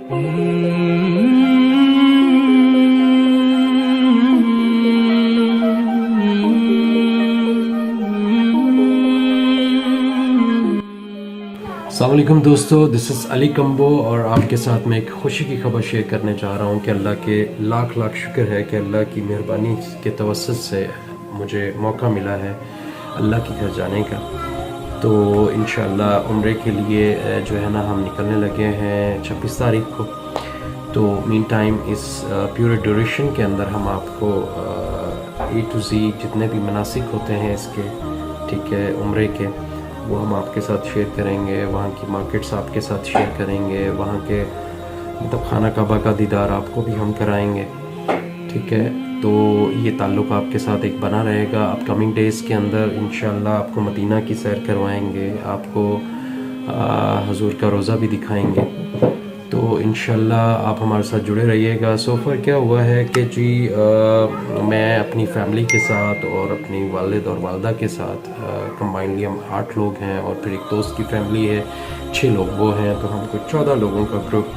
السلام علیکم دوستو، دس از علی کمبو اور آپ کے ساتھ میں ایک خوشی کی خبر شیئر کرنے چاہ رہا ہوں کہ اللہ کے لاکھ لاکھ شکر ہے کہ اللہ کی مہربانی کے توسط سے مجھے موقع ملا ہے اللہ کے گھر جانے کا۔ تو انشاءاللہ عمرے کے لیے جو ہے نا ہم نکلنے لگے ہیں 26 تاریخ کو۔ تو مین ٹائم اس پیور ڈیوریشن کے اندر ہم آپ کو A to Z جتنے بھی مناسک ہوتے ہیں اس کے، ٹھیک ہے، عمرے کے، وہ ہم آپ کے ساتھ شیئر کریں گے۔ وہاں کی مارکیٹس آپ کے ساتھ شیئر کریں گے، وہاں کے مطلب خانہ کعبہ کا دیدار آپ کو بھی ہم کرائیں گے، ٹھیک ہے۔ تو یہ تعلق آپ کے ساتھ ایک بنا رہے گا۔ اپ کمنگ ڈیز کے اندر انشاءاللہ آپ کو مدینہ کی سیر کروائیں گے، آپ کو حضور کا روضہ بھی دکھائیں گے۔ تو انشاءاللہ آپ ہمارے ساتھ جڑے رہیے گا۔ سو فار کیا ہوا ہے کہ جی میں اپنی فیملی کے ساتھ اور اپنی والد اور والدہ کے ساتھ کمبائنڈلی ہم 8 لوگ ہیں، اور پھر ایک دوست کی فیملی ہے 6 لوگ وہ ہیں، تو ہم کو 14 لوگوں کا گروپ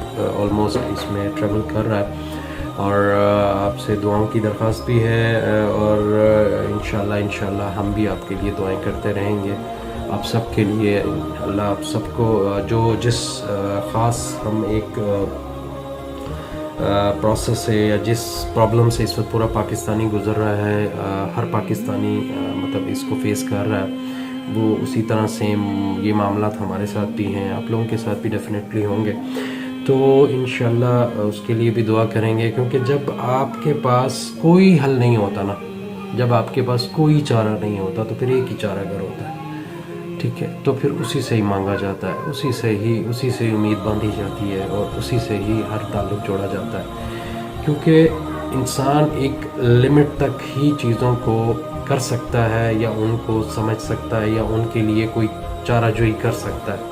آلموسٹ اس میں ٹریول کر رہا ہے۔ اور آپ سے دعاؤں کی درخواست بھی ہے، اور انشاءاللہ ہم بھی آپ کے لیے دعائیں کرتے رہیں گے، آپ سب کے لیے۔ اللہ آپ سب کو جو جس خاص ہم ایک پروسیس سے یا جس پرابلم سے اس وقت پورا پاکستانی گزر رہا ہے، ہر پاکستانی مطلب اس کو فیس کر رہا ہے، وہ اسی طرح سیم یہ معاملات ہمارے ساتھ بھی ہیں، آپ لوگوں کے ساتھ بھی ڈیفینیٹلی ہوں گے۔ تو انشاءاللہ اس کے لیے بھی دعا کریں گے، کیونکہ جب آپ کے پاس کوئی حل نہیں ہوتا نا، جب آپ کے پاس کوئی چارہ نہیں ہوتا تو پھر ایک ہی چارہ گر ہوتا ہے، ٹھیک ہے۔ تو پھر اسی سے ہی مانگا جاتا ہے، اسی سے امید باندھی جاتی ہے، اور اسی سے ہی ہر تعلق جوڑا جاتا ہے، کیونکہ انسان ایک لمٹ تک ہی چیزوں کو کر سکتا ہے، یا ان کو سمجھ سکتا ہے، یا ان کے لیے کوئی چارہ جوئی کر سکتا ہے۔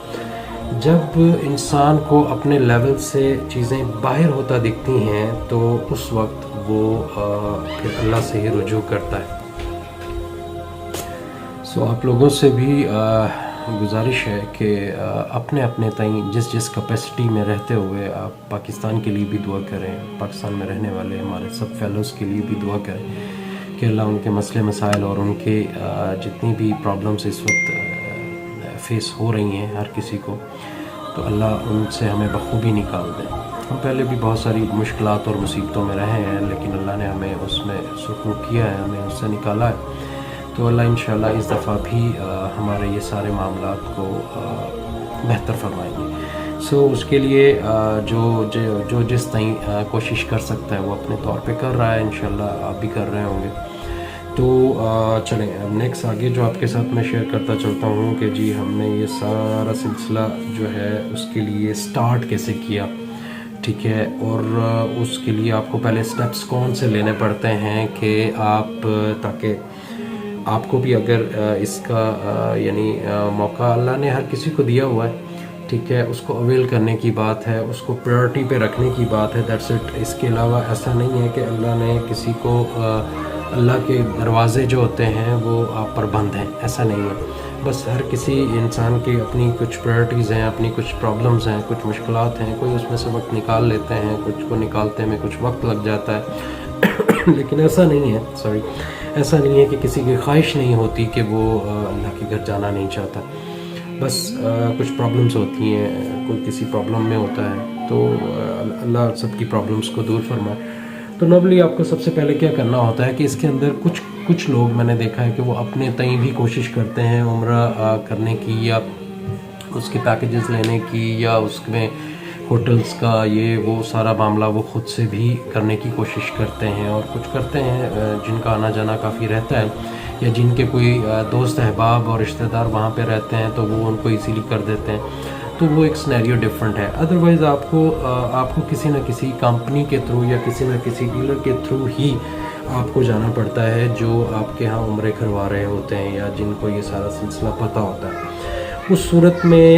جب انسان کو اپنے لیول سے چیزیں باہر ہوتا دکھتی ہیں تو اس وقت وہ پھر اللہ سے ہی رجوع کرتا ہے۔ سو آپ لوگوں سے بھی گزارش ہے کہ اپنے تئیں جس کیپیسٹی میں رہتے ہوئے آپ پاکستان کے لیے بھی دعا کریں، پاکستان میں رہنے والے ہمارے سب فیلوز کے لیے بھی دعا کریں کہ اللہ ان کے مسئلے مسائل اور ان کے جتنی بھی پرابلمس اس وقت فیس ہو رہی ہیں ہر کسی کو، تو اللہ ان سے ہمیں بخوبی نکال دے۔ ہم پہلے بھی بہت ساری مشکلات اور مصیبتوں میں رہے ہیں، لیکن اللہ نے ہمیں اس میں سکون کیا ہے، ہمیں اس سے نکالا ہے۔ تو اللہ انشاءاللہ اس دفعہ بھی ہمارے یہ سارے معاملات کو بہتر فرمائیں گے۔ سو اس کے لیے جو جس طرح کوشش کر سکتا ہے وہ اپنے طور پہ کر رہا ہے، انشاءاللہ آپ بھی کر رہے ہوں گے۔ تو چلیں اب نیکسٹ آگے جو آپ کے ساتھ میں شیئر کرتا چلتا ہوں کہ جی ہم نے یہ سارا سلسلہ جو ہے اس کے لیے سٹارٹ کیسے کیا، ٹھیک ہے، اور اس کے لیے آپ کو پہلے سٹیپس کون سے لینے پڑتے ہیں کہ آپ تاکہ آپ کو بھی اگر اس کا یعنی موقع اللہ نے ہر کسی کو دیا ہوا ہے، ٹھیک ہے، اس کو اویل کرنے کی بات ہے، اس کو پریورٹی پہ رکھنے کی بات ہے، دیٹس اٹ۔ اس کے علاوہ ایسا نہیں ہے کہ اللہ نے کسی کو اللہ کے دروازے جو ہوتے ہیں وہ آپ پر بند ہیں، ایسا نہیں ہے۔ بس ہر کسی انسان کی اپنی کچھ پریورٹیز ہیں، اپنی کچھ پرابلمز ہیں، کچھ مشکلات ہیں، کوئی اس میں سے وقت نکال لیتے ہیں، کچھ کو نکالتے میں کچھ وقت لگ جاتا ہے، لیکن ایسا نہیں ہے کہ کسی کی خواہش نہیں ہوتی کہ وہ اللہ کے گھر جانا نہیں چاہتا۔ بس کچھ پرابلمز ہوتی ہیں، کوئی کسی پرابلم میں ہوتا ہے، تو اللہ سب کی پرابلمز کو دور فرمائے۔ تو نارملی آپ کو سب سے پہلے کیا کرنا ہوتا ہے کہ اس کے اندر کچھ لوگ میں نے دیکھا ہے کہ وہ اپنے تئیں بھی کوشش کرتے ہیں عمرہ کرنے کی، یا اس کے پیکیجز لینے کی، یا اس میں ہوٹلز کا یہ وہ سارا معاملہ وہ خود سے بھی کرنے کی کوشش کرتے ہیں، اور کچھ کرتے ہیں جن کا آنا جانا کافی رہتا ہے، یا جن کے کوئی دوست احباب اور رشتہ دار وہاں پہ رہتے ہیں تو وہ ان کو ایزیلی کر دیتے ہیں، تو وہ ایک سینیریو ڈیفرنٹ ہے۔ ادروائز آپ کو کسی نہ کسی کمپنی کے تھرو یا کسی نہ کسی ڈیلر کے تھرو ہی آپ کو جانا پڑتا ہے، جو آپ کے ہاں عمرے کروا رہے ہوتے ہیں یا جن کو یہ سارا سلسلہ پتہ ہوتا ہے۔ اس صورت میں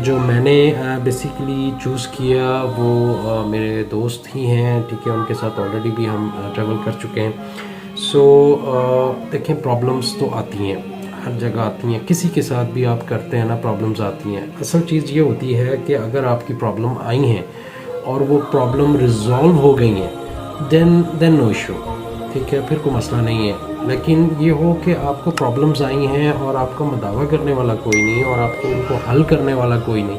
جو میں نے بیسیکلی چوز کیا وہ میرے دوست ہی ہیں، ٹھیک ہے، ان کے ساتھ آلریڈی بھی ہم ٹریول کر چکے ہیں۔ سو دیکھیں پرابلمس تو آتی ہیں، ہر جگہ آتی ہیں، کسی کے ساتھ بھی آپ کرتے ہیں نا پرابلمز آتی ہیں۔ اصل چیز یہ ہوتی ہے کہ اگر آپ کی پرابلم آئی ہیں اور وہ پرابلم ریزالو ہو گئی ہیں دین نو ایشو، ٹھیک ہے، پھر کوئی مسئلہ نہیں ہے. لیکن یہ ہو کہ آپ کو پرابلمز آئی ہیں اور آپ کو مداوع کرنے والا کوئی نہیں اور آپ کو ان کو حل کرنے والا کوئی نہیں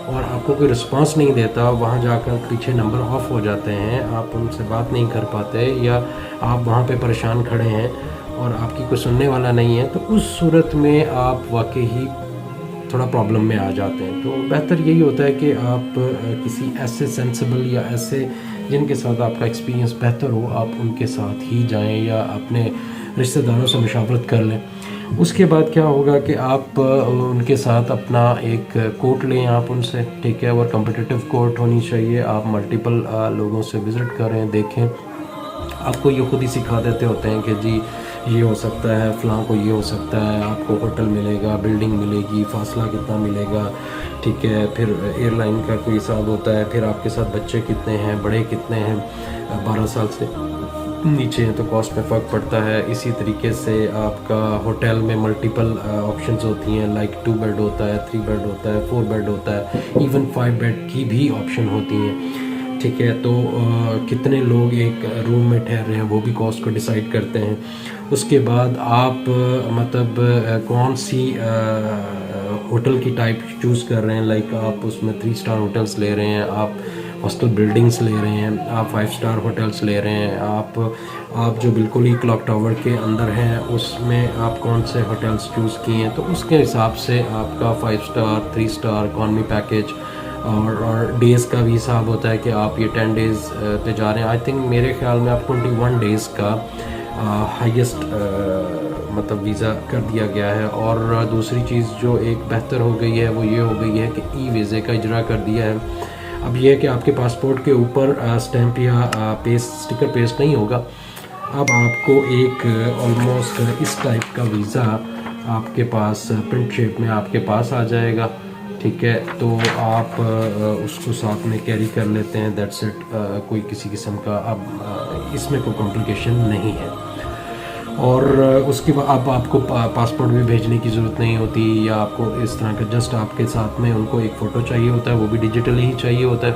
اور آپ کو کوئی رسپانس نہیں دیتا، وہاں جا کر پیچھے نمبر آف ہو جاتے ہیں، آپ ان سے بات نہیں کر پاتے یا آپ وہاں پہ پریشان کھڑے ہیں اور آپ کی کوئی سننے والا نہیں ہے، تو اس صورت میں آپ واقعی تھوڑا پرابلم میں آ جاتے ہیں. تو بہتر یہی ہوتا ہے کہ آپ کسی ایسے سینسیبل یا ایسے جن کے ساتھ آپ کا ایکسپیرینس بہتر ہو، آپ ان کے ساتھ ہی جائیں یا اپنے رشتہ داروں سے مشاورت کر لیں. اس کے بعد کیا ہوگا کہ آپ ان کے ساتھ اپنا ایک کوٹ لیں آپ ان سے، ٹھیک ہے، اور کمپٹیٹیو کوٹ ہونی چاہیے. آپ ملٹیپل لوگوں سے وزٹ کریں، دیکھیں. آپ کو یہ خود ہی سکھا دیتے ہوتے ہیں کہ جی یہ ہو سکتا ہے، فلاں کو یہ ہو سکتا ہے، آپ کو ہوٹل ملے گا، بلڈنگ ملے گی، فاصلہ کتنا ملے گا، ٹھیک ہے. پھر ایئر لائن کا کوئی حساب ہوتا ہے، پھر آپ کے ساتھ بچے کتنے ہیں، بڑے کتنے ہیں، 12 سال سے نیچے ہیں تو کاسٹ میں فرق پڑتا ہے. اسی طریقے سے آپ کا ہوٹل میں ملٹیپل آپشنز ہوتی ہیں، لائک 2 بیڈ ہوتا ہے، 3 بیڈ ہوتا ہے، 4 بیڈ ہوتا ہے، ایون 5 بیڈ کی بھی آپشن ہوتی ہیں، ٹھیک ہے. تو کتنے لوگ ایک روم میں ٹھہر رہے ہیں وہ بھی کاسٹ کو ڈیسائیڈ کرتے ہیں. اس کے بعد آپ مطلب کون سی ہوٹل کی ٹائپ چوز کر رہے ہیں، لائک آپ اس میں 3 اسٹار ہوٹلس لے رہے ہیں، آپ ہاسٹل بلڈنگس لے رہے ہیں، آپ 5 اسٹار ہوٹلس لے رہے ہیں، آپ جو بالکل ہی کلاک ٹاور کے اندر ہیں اس میں آپ کون سے ہوٹلس چوز کیے ہیں. تو اس کے حساب سے آپ کا 5 اسٹار، 3 اسٹار، اکانومی پیکیج اور ڈیز کا بھی حساب ہوتا ہے کہ آپ یہ 10 ڈیز پہ جا رہے ہیں. آئی تھنک میرے خیال میں آپ 21 ڈیز کا ہائیسٹ مطلب ویزا کر دیا گیا ہے. اور دوسری چیز جو ایک بہتر ہو گئی ہے وہ یہ ہو گئی ہے کہ ای ویزے کا اجرا کر دیا ہے. اب یہ ہے کہ آپ کے پاسپورٹ کے اوپر اسٹیمپ یا اسٹیکر پیسٹ نہیں ہوگا، اب آپ کو ایک آلموسٹ اس ٹائپ کا ویزا آپ کے پاس پرنٹ شیپ میں آپ کے پاس آ جائے گا، ٹھیک ہے. تو آپ اس کو ساتھ میں کیری کر لیتے ہیں، دیٹس اٹ. کوئی کسی قسم کا اب اس میں کوئی کمپلیکیشن نہیں ہے. اور اس کے بعد اب آپ کو پاسپورٹ بھی بھیجنے کی ضرورت نہیں ہوتی، یا آپ کو اس طرح کا جسٹ آپ کے ساتھ میں ان کو ایک فوٹو چاہیے ہوتا ہے، وہ بھی ڈیجیٹلی ہی چاہیے ہوتا ہے.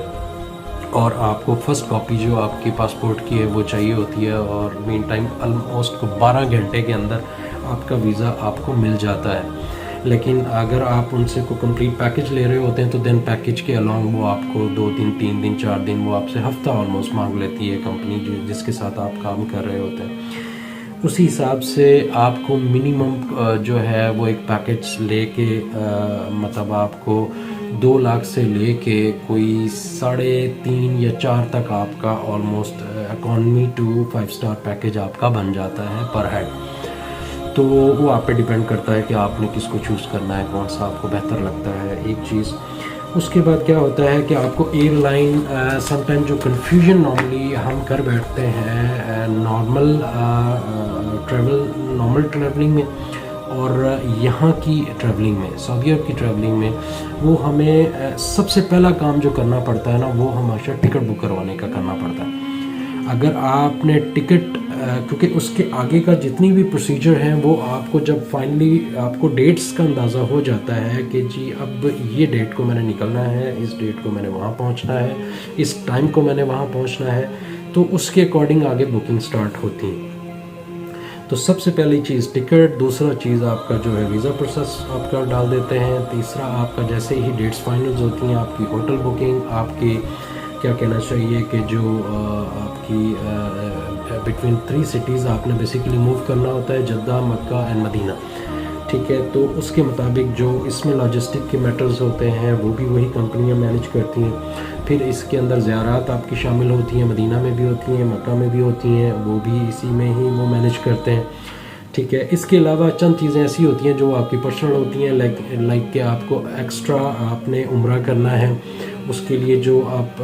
اور آپ کو فرسٹ کاپی جو آپ کی پاسپورٹ کی ہے وہ چاہیے ہوتی ہے. اور مین ٹائم آلموسٹ 12 گھنٹے کے اندر آپ کا ویزا آپ کو مل جاتا ہے. لیکن اگر آپ ان سے کوئی کمپلیٹ پیکج لے رہے ہوتے ہیں تو دین پیکج کے along وہ آپ کو 2 دن، 3 دن، 4 دن، وہ آپ سے ہفتہ آلموسٹ مانگ لیتی ہے کمپنی جس کے ساتھ آپ کام کر رہے ہوتے ہیں. اسی حساب سے آپ کو منیمم جو ہے وہ ایک پیکج لے کے مطلب آپ کو 2 لاکھ سے لے کے کوئی 3.5 یا 4 تک آپ کا almost economy to 5 star package آپ کا بن جاتا ہے پر ہیڈ. تو وہ آپ پہ ڈیپینڈ کرتا ہے کہ آپ نے کس کو چوز کرنا ہے، کون سا آپ کو بہتر لگتا ہے. ایک چیز اس کے بعد کیا ہوتا ہے کہ آپ کو ایئر لائن سم ٹائم جو کنفیوژن نارملی ہم کر بیٹھتے ہیں نارمل ٹریولنگ میں اور یہاں کی ٹریولنگ میں، سعودی عرب کی ٹریولنگ میں، وہ ہمیں سب سے پہلا کام جو کرنا پڑتا ہے نا، وہ ہمیشہ ٹکٹ بک کروانے کا کرنا پڑتا ہے. اگر آپ نے ٹکٹ کیونکہ اس کے آگے کا جتنی بھی پروسیجر ہیں وہ آپ کو جب فائنلی آپ کو ڈیٹس کا اندازہ ہو جاتا ہے کہ جی اب یہ ڈیٹ کو میں نے نکلنا ہے، اس ڈیٹ کو میں نے وہاں پہنچنا ہے، اس ٹائم کو میں نے وہاں پہنچنا ہے، تو اس کے اکارڈنگ آگے بکنگ سٹارٹ ہوتی ہیں. تو سب سے پہلی چیز ٹکٹ، دوسرا چیز آپ کا جو ہے ویزا پروسیس آپ کا ڈال دیتے ہیں، تیسرا آپ کا جیسے ہی ڈیٹس فائنلز ہوتی ہیں آپ کی ہوٹل بکنگ، آپ کی کیا کہنا چاہیے کہ جو آپ کی بٹوین 3 سٹیز آپ نے بیسیکلی موو کرنا ہوتا ہے، جدہ، مکہ اینڈ مدینہ، ٹھیک ہے. تو اس کے مطابق جو اس میں لاجسٹک کے میٹرز ہوتے ہیں وہ بھی وہی کمپنیاں مینیج کرتی ہیں. پھر اس کے اندر زیارات آپ کی شامل ہوتی ہیں، مدینہ میں بھی ہوتی ہیں، مکہ میں بھی ہوتی ہیں، وہ بھی اسی میں ہی وہ مینیج کرتے ہیں، ٹھیک ہے. اس کے علاوہ چند چیزیں ایسی ہوتی ہیں جو آپ کی پرسنل ہوتی ہیں، لائک کہ آپ کو ایکسٹرا آپ نے عمرہ کرنا ہے، اس کے لیے جو آپ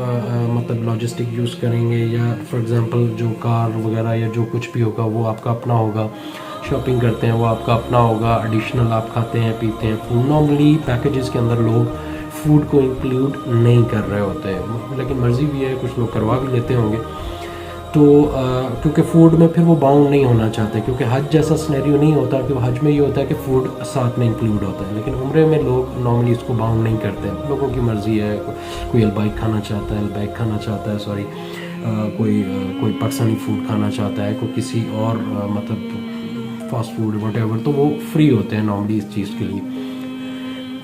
مطلب لاجسٹک یوز کریں گے، یا فار ایگزامپل جو کار وغیرہ یا جو کچھ بھی ہوگا وہ آپ کا اپنا ہوگا، شاپنگ کرتے ہیں وہ آپ کا اپنا ہوگا، ایڈیشنل آپ کھاتے ہیں پیتے ہیں. فوڈ نارملی پیکیجز کے اندر لوگ فوڈ کو انکلوڈ نہیں کر رہے ہوتے ہیں، لیکن مرضی بھی ہے، کچھ لوگ کروا بھی لیتے ہوں گے. تو کیونکہ فوڈ میں پھر وہ باؤنڈ نہیں ہونا چاہتے، کیونکہ حج جیسا سنیریو نہیں ہوتا کہ حج میں یہ ہوتا ہے کہ فوڈ ساتھ میں انکلوڈ ہوتا ہے، لیکن عمرے میں لوگ نارملی اس کو باؤنڈ نہیں کرتے، لوگوں کی مرضی ہے، کوئی البیک کھانا چاہتا ہے، البیک کھانا چاہتا ہے سوری، کوئی پاکستانی فوڈ کھانا چاہتا ہے، کوئی کسی اور مطلب فاسٹ فوڈ وٹ ایور، تو وہ فری ہوتے ہیں نارملی اس چیز کے لیے۔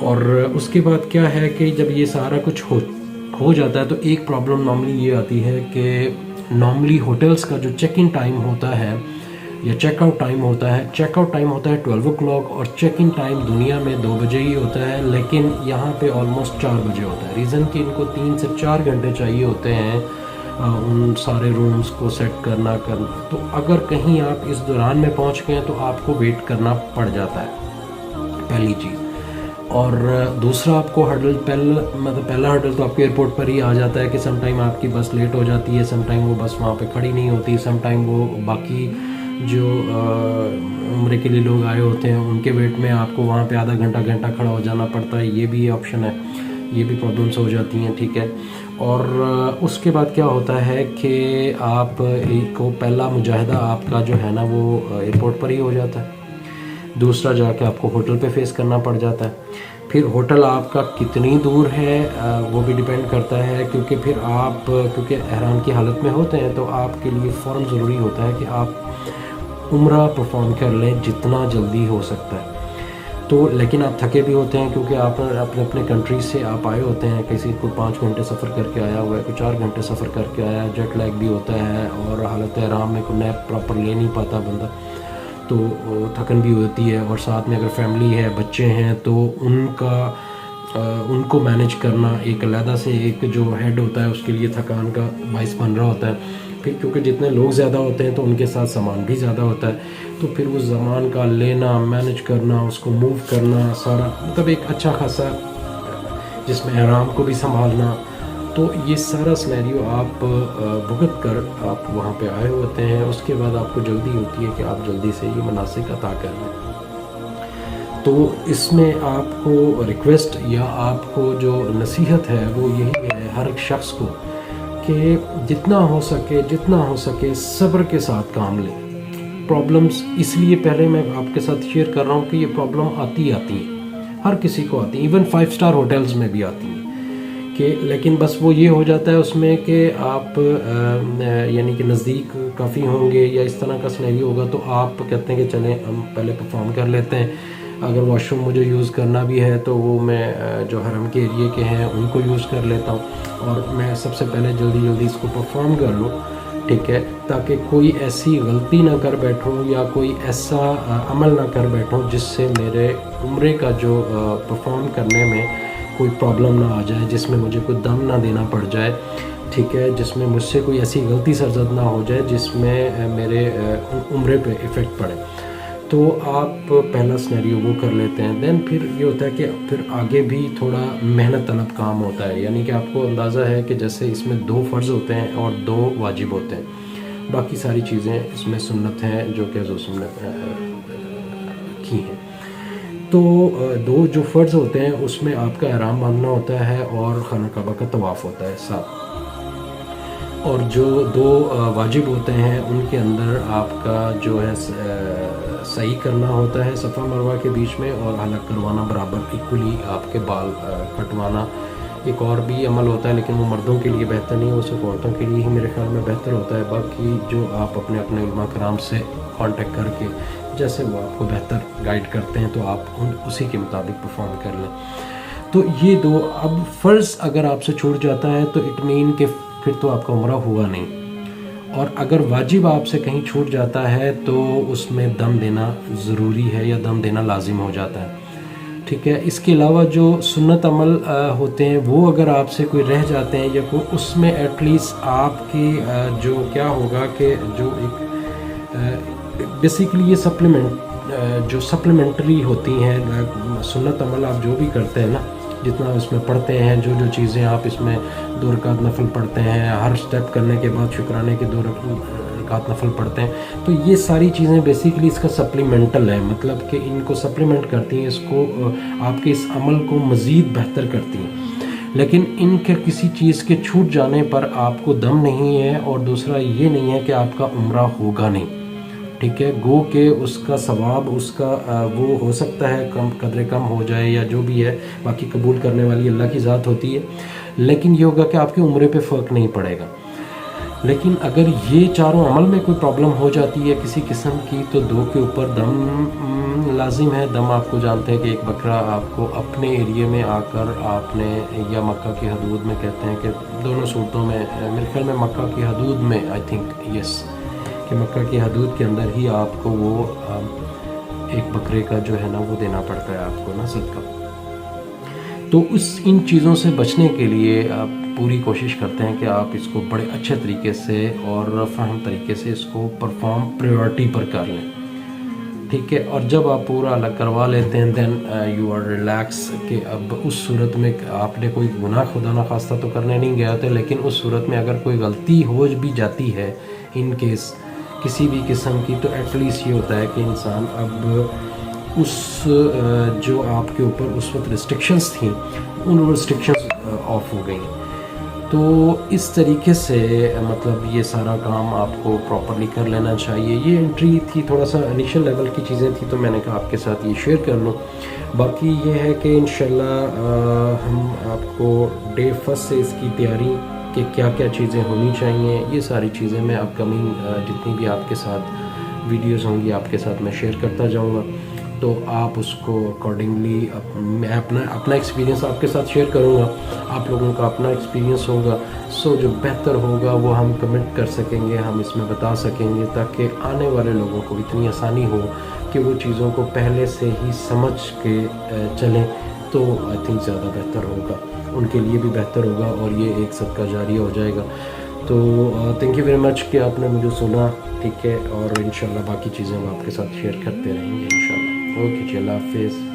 اور اس کے بعد کیا ہے کہ جب یہ سارا کچھ ہو جاتا ہے تو ایک پرابلم نارملی یہ آتی ہے کہ نارملی ہوٹلس کا جو چیک ان ٹائم ہوتا ہے یا چیک آؤٹ ٹائم ہوتا ہے، چیک آؤٹ ٹائم ہوتا ہے 12 o'clock اور چیک ان ٹائم دنیا میں 2 بجے ہی ہوتا ہے، لیکن یہاں پہ آلموسٹ 4 بجے ہوتا ہے۔ ریزن کہ ان کو 3 سے 4 گھنٹے چاہیے ہوتے ہیں ان سارے رومز کو سیٹ کرنا، تو اگر کہیں آپ اس دوران میں پہنچ گئے ہیں تو آپ کو ویٹ کرنا پڑ جاتا ہے، پہلی چیز۔ اور دوسرا آپ کو پہلا ہرڈل تو آپ کے ایئرپورٹ پر ہی آ جاتا ہے کہ سم ٹائم آپ کی بس لیٹ ہو جاتی ہے، سم ٹائم وہ بس وہاں پہ کھڑی نہیں ہوتی، سم ٹائم وہ باقی جو عمرے کے لیے لوگ آئے ہوتے ہیں ان کے ویٹ میں آپ کو وہاں پہ آدھا گھنٹہ کھڑا ہو جانا پڑتا ہے، یہ بھی آپشن ہے، یہ بھی پرابلمس ہو جاتی ہیں، ٹھیک ہے۔ اور اس کے بعد کیا ہوتا ہے کہ آپ کو پہلا مجاہدہ آپ کا جو ہے نا وہ ایئرپورٹ پر ہی ہو جاتا ہے، دوسرا جا کے آپ کو ہوٹل پہ فیس کرنا پڑ جاتا ہے۔ پھر ہوٹل آپ کا کتنی دور ہے وہ بھی ڈیپینڈ کرتا ہے، کیونکہ پھر آپ کیونکہ احرام کی حالت میں ہوتے ہیں تو آپ کے لیے فوراً ضروری ہوتا ہے کہ آپ عمرہ پرفارم کر لیں جتنا جلدی ہو سکتا ہے۔ تو لیکن آپ تھکے بھی ہوتے ہیں کیونکہ آپ اپنے کنٹری سے آپ آئے ہوتے ہیں، کسی کو 5 گھنٹے سفر کر کے آیا ہوا ہے، کوئی 4 گھنٹے سفر کر کے آیا ہے، جیٹ لیگ بھی ہوتا ہے، اور حالت احرام میں کوئی نیپ پراپر لے نہیں پاتا بندہ، تو تھکن بھی ہوتی ہے، اور ساتھ میں اگر فیملی ہے، بچے ہیں، تو ان کو مینیج کرنا ایک علیحدہ سے ایک جو ہیڈ ہوتا ہے اس کے لیے تھکان کا باعث بن رہا ہوتا ہے۔ پھر کیونکہ جتنے لوگ زیادہ ہوتے ہیں تو ان کے ساتھ سامان بھی زیادہ ہوتا ہے، تو پھر اس سامان کا لینا، مینیج کرنا، اس کو موو کرنا، سارا مطلب ایک اچھا خاصا جس میں احرام کو بھی سنبھالنا، تو یہ سارا سنیریو آپ بھگت کر آپ وہاں پہ آئے ہوتے ہیں۔ اس کے بعد آپ کو جلدی ہوتی ہے کہ آپ جلدی سے یہ مناسک عطا کر لیں۔ تو اس میں آپ کو ریکویسٹ یا آپ کو جو نصیحت ہے وہ یہی ہے ہر ایک شخص کو کہ جتنا ہو سکے صبر کے ساتھ کام لیں۔ پرابلمس اس لیے پہلے میں آپ کے ساتھ شیئر کر رہا ہوں کہ یہ پرابلم آتی ہیں، ہر کسی کو آتی ہیں، ایون 5 اسٹار ہوٹلز میں بھی آتی ہیں، کہ لیکن بس وہ یہ ہو جاتا ہے اس میں کہ آپ یعنی کہ نزدیک کافی ہوں گے یا اس طرح کا سنیریو ہوگا تو آپ کہتے ہیں کہ چلیں ہم پہلے پرفارم کر لیتے ہیں، اگر واش روم مجھے یوز کرنا بھی ہے تو وہ میں جو حرم کے ایریے کے ہیں ان کو یوز کر لیتا ہوں، اور میں سب سے پہلے جلدی اس کو پرفارم کر لوں، ٹھیک ہے، تاکہ کوئی ایسی غلطی نہ کر بیٹھوں یا کوئی ایسا عمل نہ کر بیٹھوں جس سے میرے عمرے کا جو پرفارم کرنے میں کوئی پرابلم نہ آ جائے، جس میں مجھے کوئی دم نہ دینا پڑ جائے، ٹھیک ہے، جس میں مجھ سے کوئی ایسی غلطی سرزد نہ ہو جائے جس میں میرے عمرے پہ ایفیکٹ پڑے۔ تو آپ پہلا سنیریو وہ کر لیتے ہیں، دین پھر یہ ہوتا ہے کہ پھر آگے بھی تھوڑا محنت طلب کام ہوتا ہے، یعنی کہ آپ کو اندازہ ہے کہ جیسے اس میں 2 فرض ہوتے ہیں اور 2 واجب ہوتے ہیں، باقی ساری چیزیں اس میں سنت ہیں جو کہ حضور صلی اللہ علیہ وسلم نے کی ہیں۔ تو 2 جو فرض ہوتے ہیں اس میں آپ کا احرام باندھنا ہوتا ہے اور خانہ کعبہ کا طواف ہوتا ہے ساتھ، اور جو 2 واجب ہوتے ہیں ان کے اندر آپ کا جو ہے سعی کرنا ہوتا ہے صفا مروہ کے بیچ میں، اور حلق کروانا برابر ایکولی، آپ کے بال کٹوانا ایک اور بھی عمل ہوتا ہے، لیکن وہ مردوں کے لیے بہتر نہیں، وہ صرف عورتوں کے لیے ہی میرے خیال میں بہتر ہوتا ہے، باقی جو آپ اپنے علماء کرام سے کانٹیکٹ کر کے جیسے وہ آپ کو بہتر گائیڈ کرتے ہیں تو آپ اسی کے مطابق پرفارم کر لیں۔ تو یہ 2 اب فرض اگر آپ سے چھوٹ جاتا ہے تو اٹ مین کہ پھر تو آپ کا عمرہ ہوا نہیں، اور اگر واجب آپ سے کہیں چھوٹ جاتا ہے تو اس میں دم دینا ضروری ہے یا دم دینا لازم ہو جاتا ہے، ٹھیک ہے۔ اس کے علاوہ جو سنت عمل ہوتے ہیں وہ اگر آپ سے کوئی رہ جاتے ہیں یا کوئی اس میں ایٹ لیسٹ آپ کی جو کیا ہوگا کہ جو ایک بیسیکلی یہ جو سپلیمنٹری ہوتی ہیں سنت عمل آپ جو بھی کرتے ہیں نا، جتنا اس میں پڑھتے ہیں، جو چیزیں آپ اس میں 2 رکعت نفل پڑھتے ہیں، ہر سٹیپ کرنے کے بعد شکرانے کے 2 رکعت نفل پڑھتے ہیں، تو یہ ساری چیزیں بیسیکلی اس کا سپلیمنٹل ہے، مطلب کہ ان کو سپلیمنٹ کرتی ہیں، اس کو آپ کے اس عمل کو مزید بہتر کرتی ہیں، لیکن ان کے کسی چیز کے چھوٹ جانے پر آپ کو دم نہیں ہے، اور دوسرا یہ نہیں ہے کہ آپ کا عمرہ ہوگا نہیں، ٹھیک ہے. گو کہ اس کا ثواب اس کا وہ ہو سکتا ہے کم قدرے کم ہو جائے یا جو بھی ہے، باقی قبول کرنے والی اللہ کی ذات ہوتی ہے، لیکن یہ ہوگا کہ آپ کے عمرے پہ فرق نہیں پڑے گا. لیکن اگر یہ چاروں عمل میں کوئی پرابلم ہو جاتی ہے کسی قسم کی، تو دو کے اوپر دم لازم ہے. دم آپ کو جانتے ہیں کہ ایک بکرا آپ کو اپنے ایریے میں آ کر آپ نے، یا مکہ کی حدود میں، کہتے ہیں کہ دونوں صورتوں میں میرے خیال میں مکہ کی حدود میں، آئی تھنک یس، کہ مکہ کی حدود کے اندر ہی آپ کو وہ ایک بکرے کا جو ہے نا وہ دینا پڑتا ہے آپ کو نا صدقہ. تو ان چیزوں سے بچنے کے لیے آپ پوری کوشش کرتے ہیں کہ آپ اس کو بڑے اچھے طریقے سے اور فہم طریقے سے اس کو پرفارم پریورٹی پر کر لیں، ٹھیک ہے. اور جب آپ پورا الگ کروا لیتے ہیں دین یو آر ریلیکس، کہ اب اس صورت میں آپ نے کوئی گناہ خدا نخواستہ تو کرنے نہیں گیا تھے، لیکن اس صورت میں اگر کوئی غلطی ہو بھی جاتی ہے ان کیس کسی بھی قسم کی، تو ایٹ لیسٹ یہ ہوتا ہے کہ انسان اب اس جو آپ کے اوپر اس وقت ریسٹرکشنز تھیں ان ریسٹرکشنز آف ہو گئی. تو اس طریقے سے مطلب یہ سارا کام آپ کو پراپرلی کر لینا چاہیے. یہ انٹری تھی، تھوڑا سا انیشل لیول کی چیزیں تھیں، تو میں نے کہا آپ کے ساتھ یہ شیئر کر لوں. باقی یہ ہے کہ انشاءاللہ ہم آپ کو ڈے فرسٹ سے اس کی تیاری کہ کیا کیا چیزیں ہونی چاہیے، یہ ساری چیزیں میں اپ کمنگ جتنی بھی آپ کے ساتھ ویڈیوز ہوں گی آپ کے ساتھ میں شیئر کرتا جاؤں گا. تو آپ اس کو اکارڈنگلی، میں اپنا ایکسپیرینس آپ کے ساتھ شیئر کروں گا، آپ لوگوں کا اپنا ایکسپیرینس ہوگا. سو جو بہتر ہوگا وہ ہم کمنٹ کر سکیں گے، ہم اس میں بتا سکیں گے، تاکہ آنے والے لوگوں کو اتنی آسانی ہو کہ وہ چیزوں کو پہلے سے ہی سمجھ کے چلیں. تو آئی تھنک زیادہ بہتر ہوگا، ان کے لیے بھی بہتر ہوگا، اور یہ ایک صدقہ جاریہ ہو جائے گا. تو تھینک یو ویری مچ کہ آپ نے مجھے سنا، ٹھیک ہے. اور انشاءاللہ باقی چیزیں ہم آپ کے ساتھ شیئر کرتے رہیں گے انشاءاللہ. اوکے جی، اللہ حافظ.